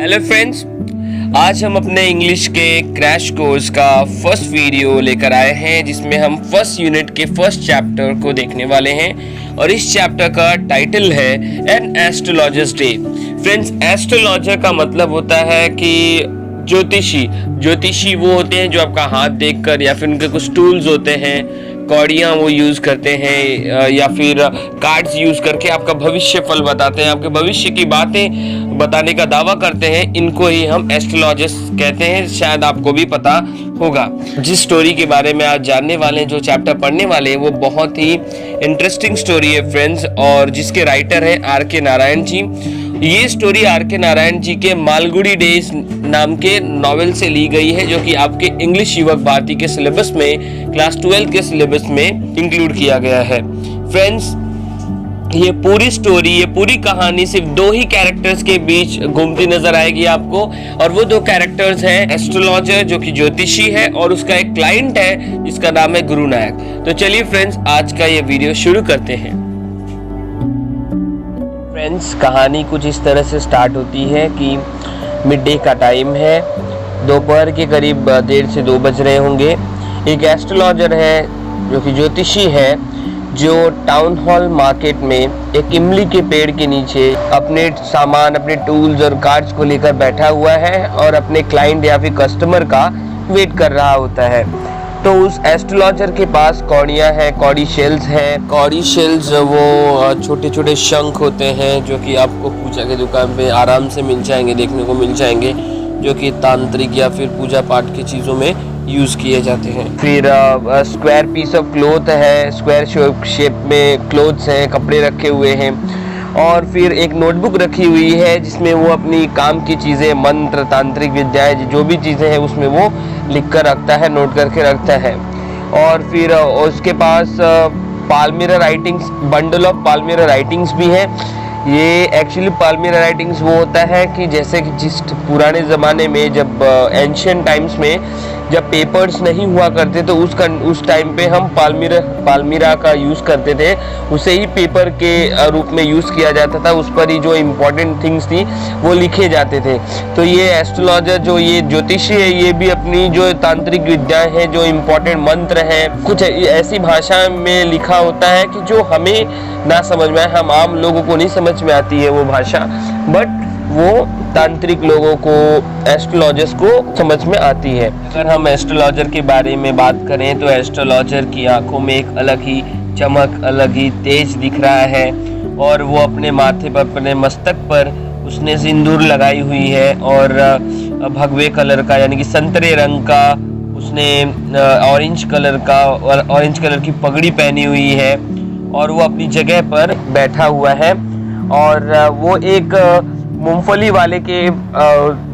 Hello friends, आज हम अपने इंग्लिश के क्रैश कोर्स का फर्स्ट वीडियो लेकर आए हैं जिसमें हम फर्स्ट यूनिट के फर्स्ट चैप्टर को देखने वाले हैं और इस चैप्टर का टाइटल है an astrologer's day. Friends, astrologer का मतलब होता है कि ज्योतिषी वो होते हैं जो आपका हाथ देखकर या फिर उनके कुछ टूल्स होते हैं, कौड़ियाँ वो यूज़ करते हैं या फिर कार्ड्स यूज़ करके आपका भविष्य फल बताते हैं, आपके भविष्य की बातें बताने का दावा करते हैं। इनको ही हम एस्ट्रोलॉजिस्ट कहते हैं। शायद आपको भी पता होगा। जिस स्टोरी के बारे में आज जानने वाले हैं, जो चैप्टर पढ़ने वाले हैं, वो बहुत ही इंटरेस्टिंग स्टोरी है फ्रेंड्स, और जिसके राइटर है R.K. नारायण जी। ये स्टोरी R.K. नारायण जी के मालगुडी डेज नाम के नॉवेल से ली गई है, जो कि आपके इंग्लिश युवक भारती के सिलेबस में क्लास 12 के सिलेबस में इंक्लूड किया गया है। फ्रेंड्स, ये पूरी स्टोरी, ये पूरी कहानी सिर्फ दो ही कैरेक्टर्स के बीच घूमती नजर आएगी आपको, और वो दो कैरेक्टर्स हैं एस्ट्रोलॉजर जो कि ज्योतिषी है और उसका एक क्लाइंट है जिसका नाम है गुरु नायक। तो चलिए फ्रेंड्स, आज का ये वीडियो शुरू करते हैं। फ्रेंड्स, कहानी कुछ इस तरह से स्टार्ट होती है कि मिड डे का टाइम है, दोपहर के करीब 1:30 से 2 बज रहे होंगे। एक एस्ट्रोलॉजर है जो कि ज्योतिषी है, जो टाउन हॉल मार्केट में एक इमली के पेड़ के नीचे अपने सामान, अपने टूल्स और कार्ड्स को लेकर बैठा हुआ है और अपने क्लाइंट या फिर कस्टमर का वेट कर रहा होता है। तो उस एस्ट्रोलॉजर के पास कौड़ियाँ हैं, कौड़ी शेल्स हैं। कौड़ी शेल्स वो छोटे छोटे शंख होते हैं जो कि आपको पूजा की दुकान पे आराम से मिल जाएंगे, देखने को मिल जाएंगे, जो कि तांत्रिक या फिर पूजा पाठ की चीज़ों में यूज़ किए जाते हैं। फिर स्क्वायर पीस ऑफ क्लोथ है, स्क्वायर शेप में क्लोथ्स हैं, कपड़े रखे हुए हैं, और फिर एक नोटबुक रखी हुई है जिसमें वो अपनी काम की चीज़ें, मंत्र, तांत्रिक विद्याएं, जो भी चीज़ें हैं उसमें वो लिख कर रखता है, नोट करके रखता है। और फिर उसके पास पाल्मिरा राइटिंग्स, बंडल ऑफ पाल्मिरा राइटिंग्स भी है। ये एक्चुअली पाल्मिरा राइटिंग्स वो होता है कि जैसे कि जिस पुराने ज़माने में, जब एंशियंट टाइम्स में जब पेपर्स नहीं हुआ करते तो उस टाइम पे हम पाल्मिरा का यूज़ करते थे, उसे ही पेपर के रूप में यूज़ किया जाता था। उस पर ही जो इम्पोर्टेंट थिंग्स थी वो लिखे जाते थे। तो ये एस्ट्रोलॉजर, जो ये ज्योतिषी है, ये भी अपनी जो तांत्रिक विद्याएं हैं, जो इम्पोर्टेंट मंत्र हैं, कुछ ऐसी भाषा में लिखा होता है कि जो हमें ना समझ में आए, हम आम लोगों को नहीं समझ में आती है वो भाषा, बट वो तांत्रिक लोगों को, एस्ट्रोलॉजर्स को समझ में आती है। अगर हम एस्ट्रोलॉजर के बारे में बात करें तो एस्ट्रोलॉजर की आंखों में एक अलग ही चमक, अलग ही तेज दिख रहा है, और वो अपने माथे पर, अपने मस्तक पर उसने सिंदूर लगाई हुई है और भगवे कलर का यानी कि संतरे रंग का उसने ऑरेंज कलर की पगड़ी पहनी हुई है, और वो अपनी जगह पर बैठा हुआ है। और वो एक मूंगफली वाले के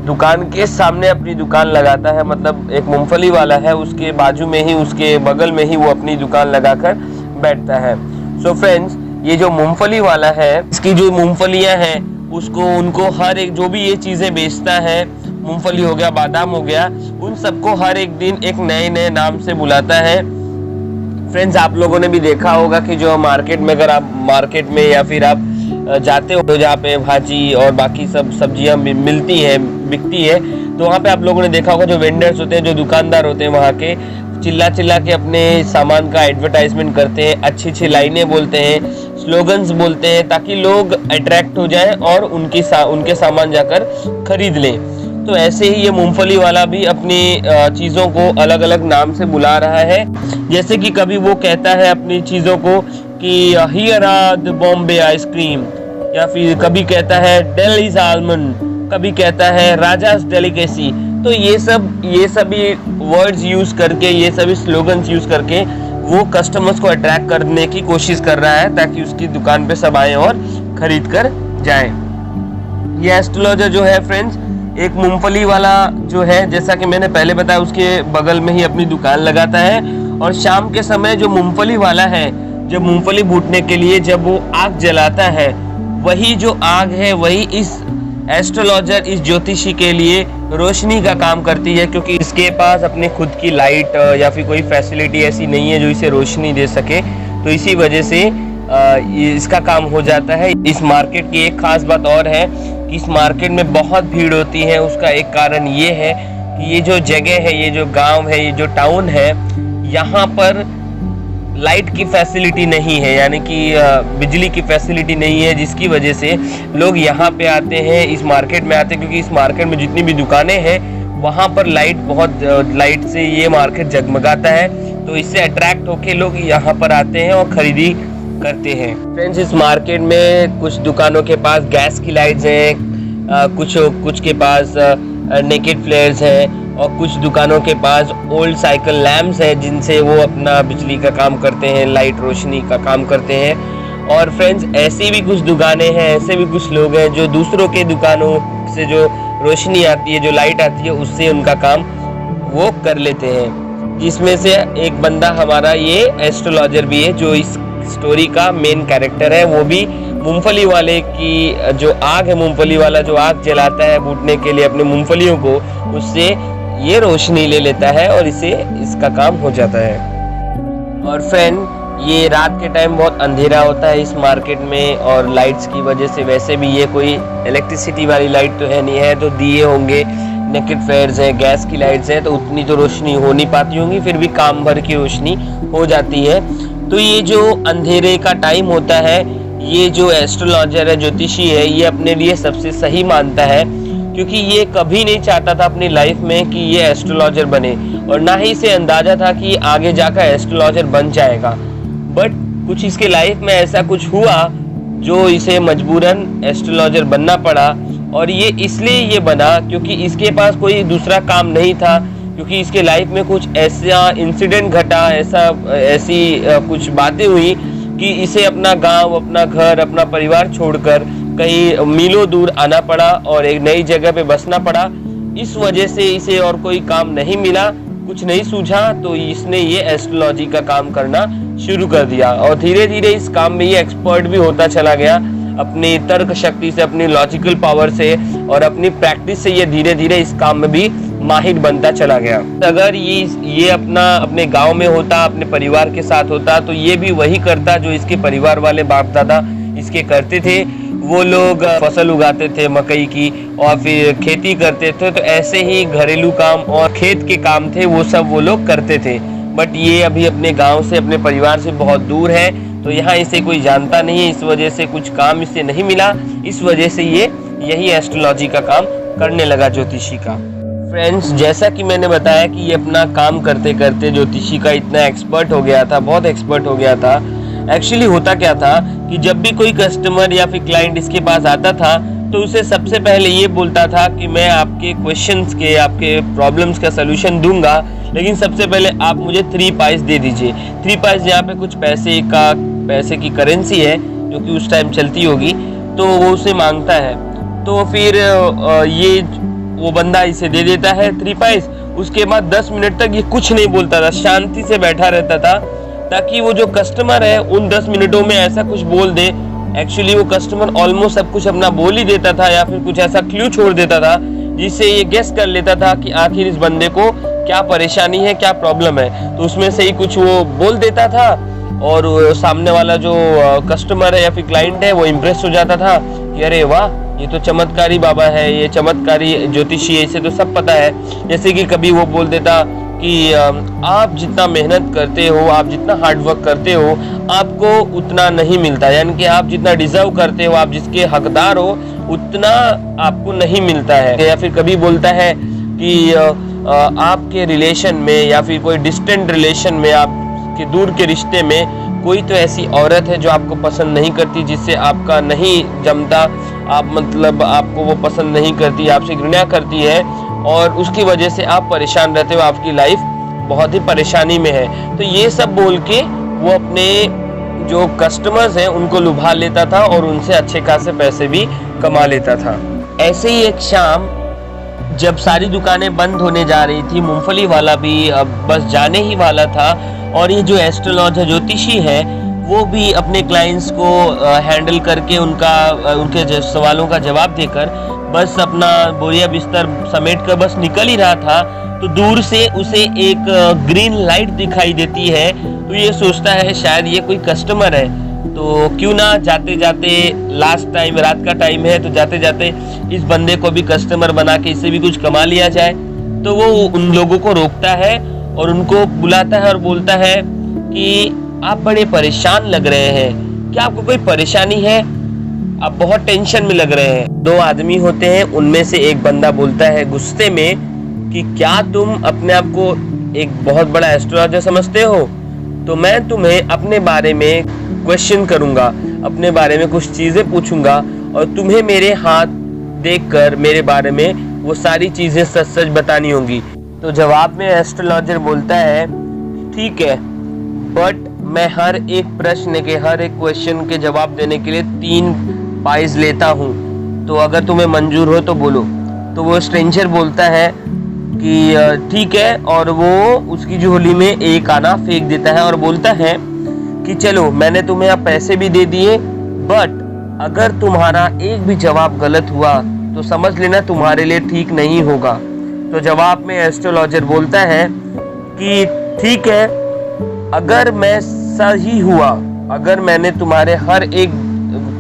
दुकान के सामने अपनी दुकान लगाता है। मतलब एक मूंगफली वाला है, उसके बाजू में ही, उसके बगल में ही वो अपनी दुकान लगाकर बैठता है। सो फ्रेंड्स, ये जो मूंगफली वाला है, इसकी जो मूंगफलियां हैं उनको हर एक, जो भी ये चीज़ें बेचता है, मूंगफली हो गया, बादाम हो गया, उन सबको हर एक दिन एक नए नाम से बुलाता है। फ्रेंड्स, आप लोगों ने भी देखा होगा कि जो मार्केट में, अगर आप मार्केट में या फिर आप जाते हो जहाँ पे भाजी और बाकी सब सब्जियाँ मिलती हैं, बिकती है, तो वहाँ पे आप लोगों ने देखा होगा जो वेंडर्स होते हैं, जो दुकानदार होते हैं, वहाँ के चिल्ला के अपने सामान का एडवर्टाइजमेंट करते हैं, अच्छी लाइनें बोलते हैं, स्लोगन्स बोलते हैं, ताकि लोग अट्रैक्ट हो जाएं और उनके सामान जाकर खरीद लें। तो ऐसे ही ये मूंगफली वाला भी अपनी चीज़ों को अलग अलग नाम से बुला रहा है। जैसे कि कभी वो कहता है अपनी चीज़ों को कि here are the Bombay ice cream, या फिर कभी कहता है दिल्लीज आलमंड, कभी कहता है राजास डेलिकेसी। तो ये सभी वर्ड्स यूज़ करके, ये सभी स्लोगन्स यूज़ करके वो कस्टमर्स को अट्रैक्ट करने की कोशिश कर रहा है, ताकि उसकी दुकान पे सब आए और खरीद कर जाएं। ये एस्ट्रोलॉजर जो है फ्रेंड्स, एक मूंगफली वाला जो है, जैसा कि मैंने पहले बताया, उसके बगल में ही अपनी दुकान लगाता है, और शाम के समय जो मूंगफली वाला है, जब मूंगफली भूनने के लिए जब वो आग जलाता है, वही जो आग है वही इस एस्ट्रोलॉजर, इस ज्योतिषी के लिए रोशनी का काम करती है, क्योंकि इसके पास अपने खुद की लाइट या फिर कोई फैसिलिटी ऐसी नहीं है जो इसे रोशनी दे सके। तो इसी वजह से इसका काम हो जाता है। इस मार्केट की एक खास बात और है कि इस मार्केट में बहुत भीड़ होती है। उसका एक कारण ये है कि ये जो जगह है, ये जो गांव है, ये जो टाउन है, यहाँ पर लाइट की फैसिलिटी नहीं है, यानी कि बिजली की फैसिलिटी नहीं है, जिसकी वजह से लोग यहाँ पे आते हैं, इस मार्केट में आते हैं, क्योंकि इस मार्केट में जितनी भी दुकानें हैं वहाँ पर लाइट से ये मार्केट जगमगाता है। तो इससे अट्रैक्ट होके लोग यहाँ पर आते हैं और खरीदी करते हैं। फ्रेंड्स, इस मार्केट में कुछ दुकानों के पास गैस की लाइट्स हैं, कुछ के पास नेकेड फ्लेयर्स हैं, और कुछ दुकानों के पास ओल्ड साइकिल लैम्प्स हैं जिनसे वो अपना बिजली का काम करते हैं, लाइट रोशनी का काम करते हैं। और फ्रेंड्स, ऐसी भी कुछ दुकानें हैं, ऐसे भी कुछ लोग हैं जो दूसरों के दुकानों से जो रोशनी आती है, जो लाइट आती है, उससे उनका काम वो कर लेते हैं। जिसमें से एक बंदा हमारा ये एस्ट्रोलॉजर भी है, जो इस स्टोरी का मेन कैरेक्टर है। वो भी मूंगफली वाले की जो आग है, मूंगफली वाला जो आग जलाता है भूनने के लिए अपने मूंगफलियों को, उससे ये रोशनी ले लेता है और इसका काम हो जाता है। और फ्रेंड, ये रात के टाइम बहुत अंधेरा होता है इस मार्केट में, और लाइट्स की वजह से, वैसे भी ये कोई इलेक्ट्रिसिटी वाली लाइट तो है नहीं है, तो दिए होंगे, नेकेड फ्लेयर्स है, गैस की लाइट्स है, तो उतनी तो रोशनी हो नहीं पाती होंगी, फिर भी काम भर की रोशनी हो जाती है। तो ये जो अंधेरे का टाइम होता है, ये जो एस्ट्रोलॉजर है, ज्योतिषी है, ये अपने लिए सबसे सही मानता है, क्योंकि ये कभी नहीं चाहता था अपनी लाइफ में कि ये एस्ट्रोलॉजर बने, और ना ही इसे अंदाजा था कि आगे जाकर एस्ट्रोलॉजर बन जाएगा। बट कुछ इसके लाइफ में ऐसा कुछ हुआ जो इसे मजबूरन एस्ट्रोलॉजर बनना पड़ा, और ये इसलिए ये बना क्योंकि इसके पास कोई दूसरा काम नहीं था, क्योंकि इसके लाइफ में कुछ ऐसा इंसिडेंट घटा, ऐसी कुछ बातें हुई कि इसे अपना गांव, अपना घर, अपना परिवार छोड़कर कहीं मीलों दूर आना पड़ा और एक नई जगह पे बसना पड़ा। इस वजह से इसे और कोई काम नहीं मिला, कुछ नहीं सूझा, तो इसने ये एस्ट्रोलॉजी का काम करना शुरू कर दिया, और धीरे धीरे इस काम में ये एक्सपर्ट भी होता चला गया। अपनी तर्क शक्ति से, अपनी लॉजिकल पावर से और अपनी प्रैक्टिस से ये धीरे धीरे इस काम में भी माहिर बनता चला गया। अगर ये अपने गांव में होता, अपने परिवार के साथ होता, तो ये भी वही करता जो इसके परिवार वाले बाप दादा इसके करते थे। वो लोग फसल उगाते थे मकई की, और फिर खेती करते थे, तो ऐसे ही घरेलू काम और खेत के काम थे, वो सब वो लोग करते थे। बट ये अभी अपने गांव से, अपने परिवार से बहुत दूर है, तो यहाँ इसे कोई जानता नहीं है, इस वजह से कुछ काम इसे नहीं मिला। इस वजह से ये यही एस्ट्रोलॉजी का काम करने लगा, ज्योतिषी का। फ्रेंड्स, जैसा कि मैंने बताया कि ये अपना काम करते करते ज्योतिषी का इतना एक्सपर्ट हो गया था, बहुत एक्सपर्ट हो गया था। एक्चुअली होता क्या था कि जब भी कोई कस्टमर या फिर क्लाइंट इसके पास आता था, तो उसे सबसे पहले ये बोलता था कि मैं आपके क्वेश्चंस के, आपके प्रॉब्लम्स का सलूशन दूंगा, लेकिन सबसे पहले आप मुझे 3 पाइस दे दीजिए। 3 पाइस यहाँ पे कुछ पैसे की करेंसी है जो कि उस टाइम चलती होगी, तो वो उसे मांगता है। तो फिर वो बंदा इसे दे देता है 3 पाइस। उसके बाद 10 मिनट तक ये कुछ नहीं बोलता था, शांति से बैठा रहता था, ताकि वो जो कस्टमर है उन 10 मिनटों में ऐसा कुछ बोल दे। एक्चुअली वो कस्टमर ऑलमोस्ट सब कुछ अपना बोल ही देता था, या फिर कुछ ऐसा क्लू छोड़ देता था जिससे ये गेस कर लेता था कि आखिर इस बंदे को क्या परेशानी है, क्या प्रॉब्लम है। तो उसमें से ही कुछ वो बोल देता था, और सामने वाला जो कस्टमर है या फिर क्लाइंट है वो इम्प्रेस हो जाता था कि अरे वाह, ये तो चमत्कारी बाबा है, ये चमत्कारी ज्योतिषी है, इसे तो सब पता है। जैसे कि कभी वो बोल देता कि आप जितना मेहनत करते हो, आप जितना हार्डवर्क करते हो, आपको उतना नहीं मिलता, यानी कि आप जितना डिजर्व करते हो, आप जिसके हकदार हो, उतना आपको नहीं मिलता है। या फिर कभी बोलता है कि आपके रिलेशन में या फिर कोई डिस्टेंट रिलेशन में, आपके दूर के रिश्ते में कोई तो ऐसी औरत है जो आपको पसंद नहीं करती, जिससे आपका नहीं जमता, आपको वो पसंद नहीं करती, आपसे घृणा करती है, और उसकी वजह से आप परेशान रहते हो, आपकी लाइफ बहुत ही परेशानी में है। तो ये सब बोल के वो अपने जो कस्टमर्स हैं उनको लुभा लेता था और उनसे अच्छे खासे पैसे भी कमा लेता था। ऐसे ही एक शाम जब सारी दुकानें बंद होने जा रही थी, मूंगफली वाला भी अब बस जाने ही वाला था, और ये जो एस्ट्रोलॉजर ज्योतिषी है वो भी अपने क्लाइंट्स को हैंडल करके उनके सवालों का जवाब देकर बस अपना बोरिया बिस्तर समेट कर बस निकल ही रहा था, तो दूर से उसे एक ग्रीन लाइट दिखाई देती है। तो ये सोचता है शायद ये कोई कस्टमर है, तो क्यों ना जाते जाते, लास्ट टाइम रात का टाइम है, तो जाते जाते इस बंदे को भी कस्टमर बना के इससे भी कुछ कमा लिया जाए। तो वो उन लोगों को रोकता है और उनको बुलाता है और बोलता है कि आप बड़े परेशान लग रहे हैं, क्या आपको कोई परेशानी है? आप बहुत टेंशन में लग रहे हैं। दो आदमी होते हैं, उनमें से एक बंदा बोलता है गुस्से में कि क्या तुम अपने आप को एक बहुत बड़ा एस्ट्रोलॉजर समझते हो? तो मैं तुम्हें अपने बारे में क्वेश्चन करूंगा, अपने बारे में कुछ चीजें पूछूंगा और तुम्हें मेरे हाथ देखकर मेरे बारे में वो सारी चीजें सच सच बतानी होंगी। तो जवाब में एस्ट्रोलॉजर बोलता है ठीक है, बट मैं हर एक प्रश्न के, हर एक क्वेश्चन के जवाब देने के लिए 3 पाइज लेता हूँ, तो अगर तुम्हें मंजूर हो तो बोलो। तो वो स्ट्रेंजर बोलता है कि ठीक है, और वो उसकी झोली में एक आना फेंक देता है और बोलता है कि चलो मैंने तुम्हें अब पैसे भी दे दिए, बट अगर तुम्हारा एक भी जवाब गलत हुआ तो समझ लेना तुम्हारे लिए ठीक नहीं होगा। तो जवाब में एस्ट्रोलॉजर बोलता है कि ठीक है, अगर मैं सही हुआ, अगर मैंने तुम्हारे हर एक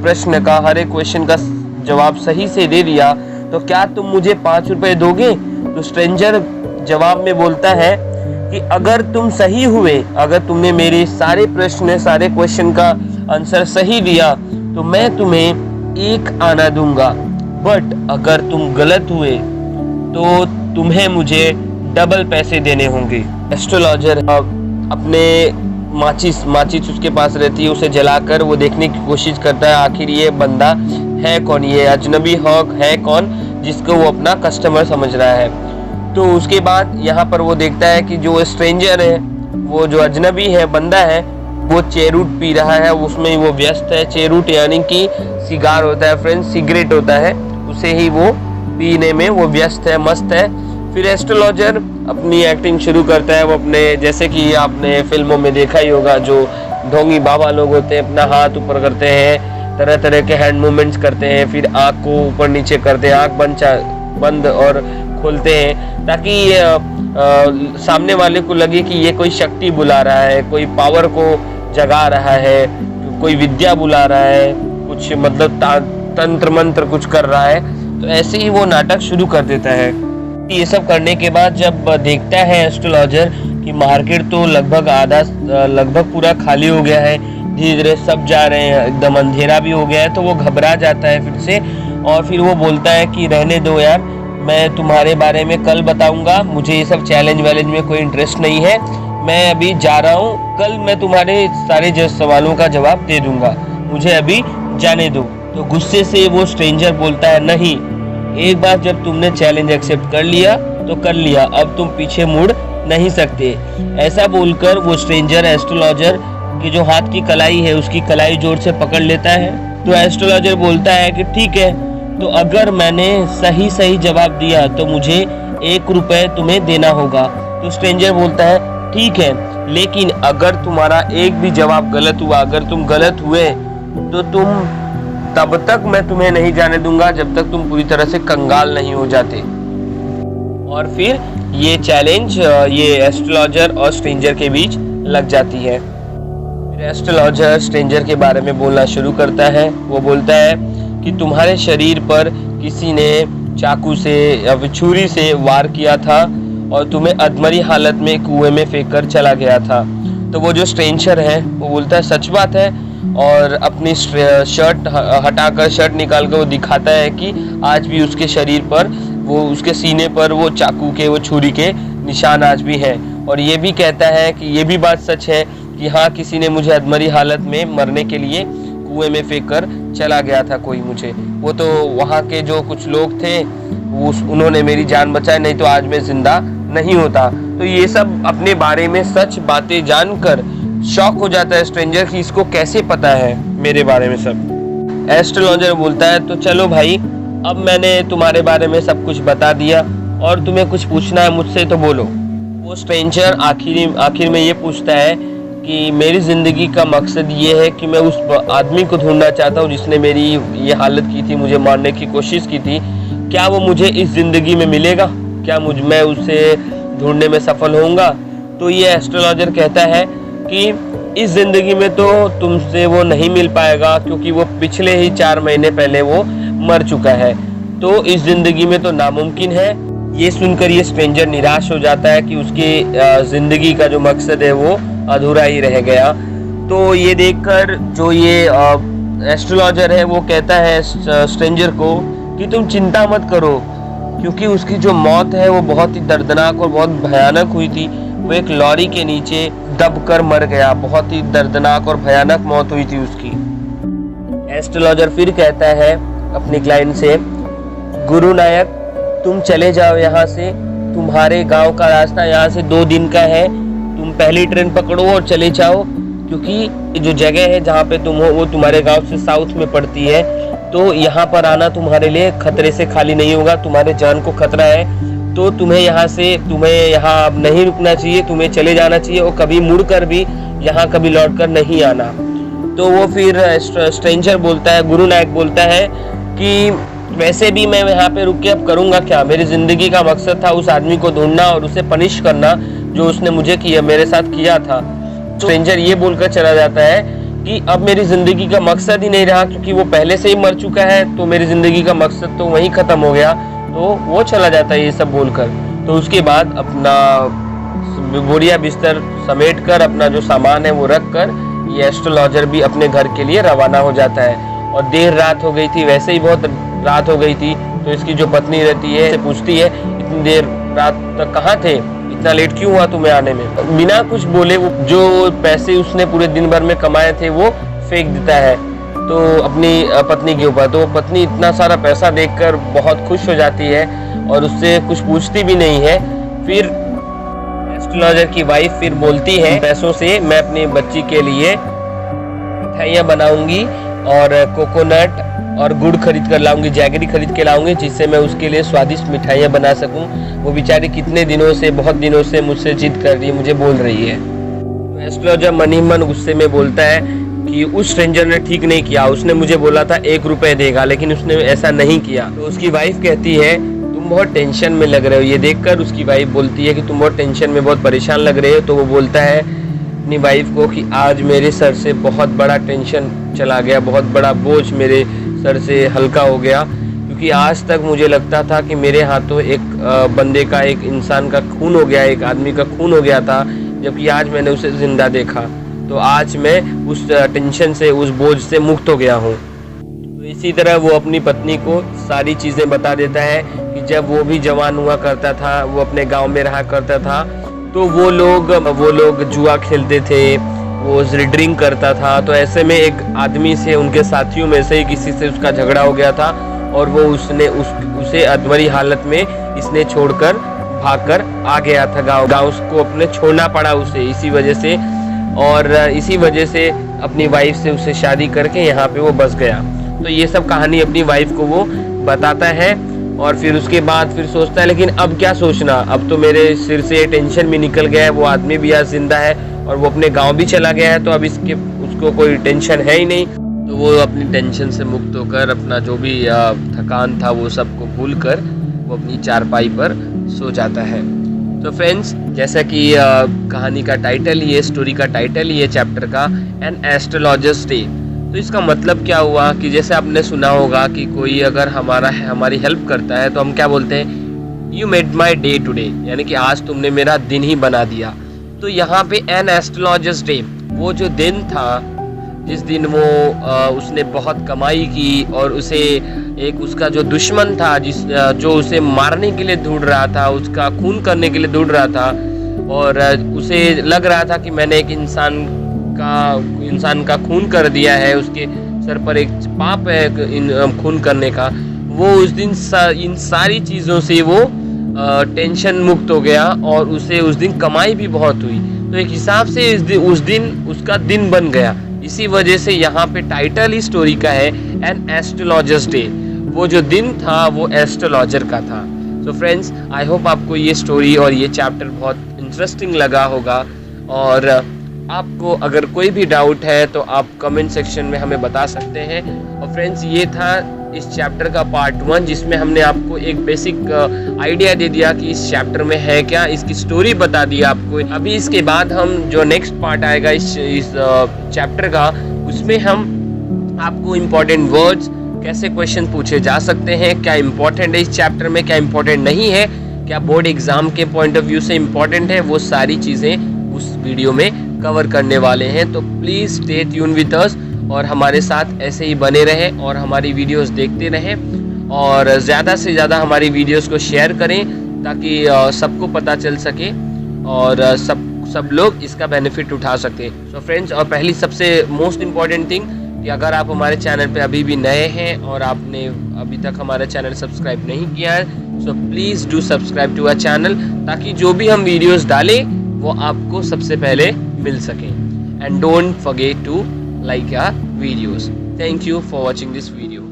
प्रश्न का, हर एक क्वेश्चन का जवाब सही से दे दिया, तो क्या तुम मुझे 5 रुपए दोगे? तो स्ट्रेंजर जवाब में बोलता है कि अगर तुम सही हुए, अगर तुमने मेरे सारे प्रश्न, सारे क्वेश्चन का आंसर सही दिया, तो मैं तुम्हें 1 आना दूंगा, बट अगर तुम गलत हुए तो तुम्हें मुझे डबल पैसे देने होंगे। एस्ट्रोलॉजर अपने माचिस उसके पास रहती है, उसे जलाकर वो देखने की कोशिश करता है आखिर ये बंदा है कौन, ये अजनबी हॉक है कौन जिसको वो अपना कस्टमर समझ रहा है। तो उसके बाद यहाँ पर वो देखता है कि जो स्ट्रेंजर है, वो जो अजनबी है, बंदा है, वो चेरूट पी रहा है, उसमें वो व्यस्त है। चेरूट यानी कि सिगार होता है फ्रेंड्स, सिगरेट होता है, उसे ही वो पीने में वो व्यस्त है, मस्त है। फिर एस्ट्रोलॉजर अपनी एक्टिंग शुरू करता है। वो अपने, जैसे कि आपने फिल्मों में देखा ही होगा, जो ढोंगी बाबा लोग होते हैं अपना हाथ ऊपर करते हैं, तरह तरह के हैंड मूवमेंट्स करते हैं, फिर आँख को ऊपर नीचे करते हैं, आँख बंद और खोलते हैं, ताकि सामने वाले को लगे कि ये कोई शक्ति बुला रहा है, कोई पावर को जगा रहा है, कोई विद्या बुला रहा है, कुछ मतलब तंत्र मंत्र कुछ कर रहा है। तो ऐसे ही वो नाटक शुरू कर देता है। ये सब करने के बाद जब देखता है एस्ट्रोलॉजर कि मार्केट तो लगभग पूरा खाली हो गया है, धीरे धीरे सब जा रहे हैं, एकदम अंधेरा भी हो गया है, तो वो घबरा जाता है फिर से, और फिर वो बोलता है कि रहने दो यार, मैं तुम्हारे बारे में कल बताऊंगा, मुझे ये सब चैलेंज वैलेंज में कोई इंटरेस्ट नहीं है, मैं अभी जा रहा हूँ, कल मैं तुम्हारे सारे सवालों का जवाब दे दूंगा, मुझे अभी जाने दो। तो गुस्से से वो स्ट्रेंजर बोलता है नहीं, एक बार जब तुमने चैलेंज एक्सेप्ट कर लिया तो कर लिया, अब तुम पीछे मुड़ नहीं सकते। ऐसा बोलकर वो स्ट्रेंजर एस्ट्रोलॉजर की जो हाथ की कलाई है, उसकी कलाई जोर से पकड़ लेता है। तो एस्ट्रोलॉजर बोलता है कि ठीक है, तो अगर मैंने सही जवाब दिया तो मुझे 1 रुपए तुम्हें देना होगा। तो स्ट्रेंजर बोलता है ठीक है, लेकिन अगर तुम्हारा एक भी जवाब गलत हुआ, अगर तुम गलत हुए, तो तब तक मैं तुम्हें नहीं जाने दूंगा जब तक तुम पूरी तरह से कंगाल नहीं हो जाते। और फिर ये चैलेंज ये एस्ट्रोलॉजर और स्ट्रेंजर के बीच लग जाती है। फिर एस्ट्रोलॉजर स्ट्रेंजर के बारे में बोलना शुरू करता है। वो बोलता है कि तुम्हारे शरीर पर किसी ने चाकू से या छुरी से वार किया था और तुम्हें अधमरी हालत में कुएं में फेंक कर चला गया था। तो वो जो स्ट्रेंजर है वो बोलता है सच बात है, और अपनी शर्ट हटाकर, शर्ट निकाल कर वो दिखाता है कि आज भी उसके शरीर पर, वो उसके सीने पर वो चाकू के, वो छुरी के निशान आज भी हैं। और ये भी कहता है कि ये भी बात सच है कि हाँ, किसी ने मुझे अधमरी हालत में मरने के लिए कुएं में फेंक कर चला गया था कोई मुझे। वो तो वहाँ के जो कुछ लोग थे उन्होंने मेरी जान बचाई, नहीं तो आज मैं जिंदा नहीं होता। तो ये सब अपने बारे में सच बातें जानकर शॉक हो जाता है स्ट्रेंजर कि इसको कैसे पता है मेरे बारे में सब। एस्ट्रोलॉजर बोलता है तो चलो भाई, अब मैंने तुम्हारे बारे में सब कुछ बता दिया और तुम्हें कुछ पूछना है मुझसे तो बोलो। वो स्ट्रेंजर आखिर में ये पूछता है कि मेरी ज़िंदगी का मकसद ये है कि मैं उस आदमी को ढूंढना चाहता हूँ जिसने मेरी ये हालत की थी, मुझे मारने की कोशिश की थी। क्या वो मुझे इस ज़िंदगी में मिलेगा? क्या मैं उससे ढूंढने में सफल होऊंगा? तो ये एस्ट्रोलॉजर कहता है कि इस ज़िंदगी में तो तुमसे वो नहीं मिल पाएगा, क्योंकि वो पिछले ही 4 महीने पहले वो मर चुका है, तो इस ज़िंदगी में तो नामुमकिन है। ये सुनकर ये स्ट्रेंजर निराश हो जाता है कि उसकी ज़िंदगी का जो मकसद है वो अधूरा ही रह गया। तो ये देखकर जो ये एस्ट्रोलॉजर है वो कहता है स्ट्रेंजर को कि तुम चिंता मत करो, क्योंकि उसकी जो मौत है वो बहुत ही दर्दनाक और बहुत भयानक हुई थी। वो एक लॉरी के नीचे दबकर मर गया, बहुत ही दर्दनाक और भयानक मौत हुई थी उसकी। एस्ट्रोलॉजर फिर कहता है अपनी क्लाइंट से, गुरु नायक तुम चले जाओ यहाँ से, तुम्हारे गांव का रास्ता यहाँ से 2 दिन का है, तुम पहली ट्रेन पकड़ो और चले जाओ, क्योंकि जो जगह है जहाँ पे तुम हो वो तुम्हारे गांव से साउथ में पड़ती है, तो यहाँ पर आना तुम्हारे लिए खतरे से खाली नहीं होगा, तुम्हारे जान को खतरा है, तो तुम्हें यहाँ नहीं रुकना चाहिए, तुम्हें चले जाना चाहिए और कभी मुड़कर भी यहाँ कभी लौटकर नहीं आना। तो वो फिर स्ट्रेंजर बोलता है, गुरु नायक बोलता है कि वैसे भी मैं यहाँ पे रुक के अब करूँगा क्या, मेरी ज़िंदगी का मकसद था उस आदमी को ढूंढना और उसे पनिश करना जो उसने मुझे मेरे साथ किया था। स्ट्रेंजर ये बोलकर चला जाता है कि अब मेरी ज़िंदगी का मकसद ही नहीं रहा, क्योंकि वो पहले से ही मर चुका है, तो मेरी ज़िंदगी का मकसद तो वहीं ख़त्म हो गया। तो वो चला जाता है ये सब बोलकर। तो उसके बाद अपना बोरिया बिस्तर समेट कर अपना जो सामान है वो रख कर ये एस्ट्रोलॉजर भी अपने घर के लिए रवाना हो जाता है। और देर रात हो गई थी, वैसे ही बहुत रात हो गई थी, तो इसकी जो पत्नी रहती है पूछती है, इतनी देर रात तक कहाँ थे, इतना लेट क्यों हुआ तुम्हें आने में। बिना कुछ बोले वो जो पैसे उसने पूरे दिन भर में कमाए थे वो फेंक देता है तो अपनी पत्नी के ऊपर। तो पत्नी इतना सारा पैसा देखकर बहुत खुश हो जाती है और उससे कुछ पूछती भी नहीं है। फिर एस्ट्रोलॉजर की वाइफ फिर बोलती है, पैसों से मैं अपनी बच्ची के लिए मिठाइयाँ बनाऊंगी और कोकोनट और गुड़ खरीद कर लाऊंगी, जैगरी खरीद के लाऊंगी, जिससे मैं उसके लिए स्वादिष्ट मिठाइयाँ बना सकूं। वो बेचारी कितने दिनों से, बहुत दिनों से मुझसे जिद कर रही है, मुझे बोल रही है। तो एस्ट्रोलॉजर मन ही मन गुस्से में बोलता है कि उस स्ट्रेंजर ने ठीक नहीं किया, उसने मुझे बोला था 1 रुपये देगा, लेकिन उसने ऐसा नहीं किया। तो उसकी वाइफ कहती है तुम बहुत टेंशन में लग रहे हो। ये देखकर उसकी वाइफ बोलती है कि तुम बहुत टेंशन में, बहुत परेशान लग रहे हो। तो वो बोलता है अपनी वाइफ को कि आज मेरे सर से बहुत बड़ा टेंशन चला गया, बहुत बड़ा बोझ मेरे सर से हल्का हो गया, क्योंकि आज तक मुझे लगता था कि मेरे हाथों एक बंदे का, एक इंसान का खून हो गया, एक आदमी का खून हो गया था, जबकि आज मैंने उसे जिंदा देखा। तो आज मैं उस टेंशन से, उस बोझ से मुक्त हो गया हूँ। तो इसी तरह वो अपनी पत्नी को सारी चीज़ें बता देता है कि जब वो भी जवान हुआ करता था, वो अपने गांव में रहा करता था, तो वो लोग जुआ खेलते थे, वो ड्रिंक करता था। तो ऐसे में एक आदमी से, उनके साथियों में से ही किसी से उसका झगड़ा हो गया था और वो उसे अधमरी हालत में इसने छोड़कर भागकर आ गया था गाँव को अपने छोड़ना पड़ा उसे इसी वजह से। और इसी वजह से अपनी वाइफ से उसे शादी करके यहाँ पे वो बस गया। तो ये सब कहानी अपनी वाइफ को वो बताता है और फिर उसके बाद फिर सोचता है लेकिन अब क्या सोचना, अब तो मेरे सिर से टेंशन भी निकल गया है, वो आदमी भी आज जिंदा है और वो अपने गांव भी चला गया है, तो अब उसको कोई टेंशन है ही नहीं। तो वो अपनी टेंशन से मुक्त होकर अपना जो भी थकान था वो सबको भूल कर वो अपनी चारपाई पर सो जाता है। तो फ्रेंड्स, जैसा कि कहानी का टाइटल, ये स्टोरी का टाइटल, ये चैप्टर का एन एस्ट्रोलॉजर्स डे, तो इसका मतलब क्या हुआ कि जैसे आपने सुना होगा कि कोई अगर हमारी हेल्प करता है तो हम क्या बोलते हैं, you made my day today, यानी कि आज तुमने मेरा दिन ही बना दिया। तो यहाँ पे एन एस्ट्रोलॉजर्स डे, वो जो दिन था जिस दिन वो उसने बहुत कमाई की और उसे एक उसका जो दुश्मन था जो उसे मारने के लिए ढूंढ रहा था, उसका खून करने के लिए ढूंढ रहा था और उसे लग रहा था कि मैंने एक इंसान का खून कर दिया है, उसके सर पर एक पाप है खून करने का, वो उस दिन इन सारी चीज़ों से वो टेंशन मुक्त हो गया और उसे उस दिन कमाई भी बहुत हुई। तो एक हिसाब से उस दिन उसका दिन बन गया। इसी वजह से यहाँ पे टाइटल ही स्टोरी का है एन एस्ट्रोलॉजर्स डे, वो जो दिन था वो एस्ट्रोलॉजर का था। सो फ्रेंड्स, आई होप आपको ये स्टोरी और ये चैप्टर बहुत इंटरेस्टिंग लगा होगा और आपको अगर कोई भी डाउट है तो आप कमेंट सेक्शन में हमें बता सकते हैं। और फ्रेंड्स, ये था इस चैप्टर का पार्ट 1, जिसमें हमने आपको एक बेसिक आइडिया दे दिया कि इस चैप्टर में है क्या, इसकी स्टोरी बता दी आपको। अभी इसके बाद हम जो नेक्स्ट पार्ट आएगा इस चैप्टर का, उसमें हम आपको इम्पोर्टेंट वर्ड्स, कैसे क्वेश्चन पूछे जा सकते हैं, क्या इम्पोर्टेंट है इस चैप्टर में, क्या इम्पोर्टेंट नहीं है, क्या बोर्ड एग्जाम के पॉइंट ऑफ व्यू से इम्पोर्टेंट है, वो सारी चीज़ें उस वीडियो में कवर करने वाले हैं। तो please stay tune with us और हमारे साथ ऐसे ही बने रहें और हमारी वीडियोस देखते रहें और ज़्यादा से ज़्यादा हमारी वीडियोस को शेयर करें ताकि सबको पता चल सके और सब लोग इसका बेनिफिट उठा सकें। सो फ्रेंड्स, और पहली सबसे मोस्ट इम्पॉर्टेंट थिंग कि अगर आप हमारे चैनल पे अभी भी नए हैं और आपने अभी तक हमारा चैनल सब्सक्राइब नहीं किया है, so please do subscribe to our channel, ताकि जो भी हम वीडियोस डालें वो आपको सबसे पहले मिल सकें। And don't forget to like our videos. Thank you for watching this video.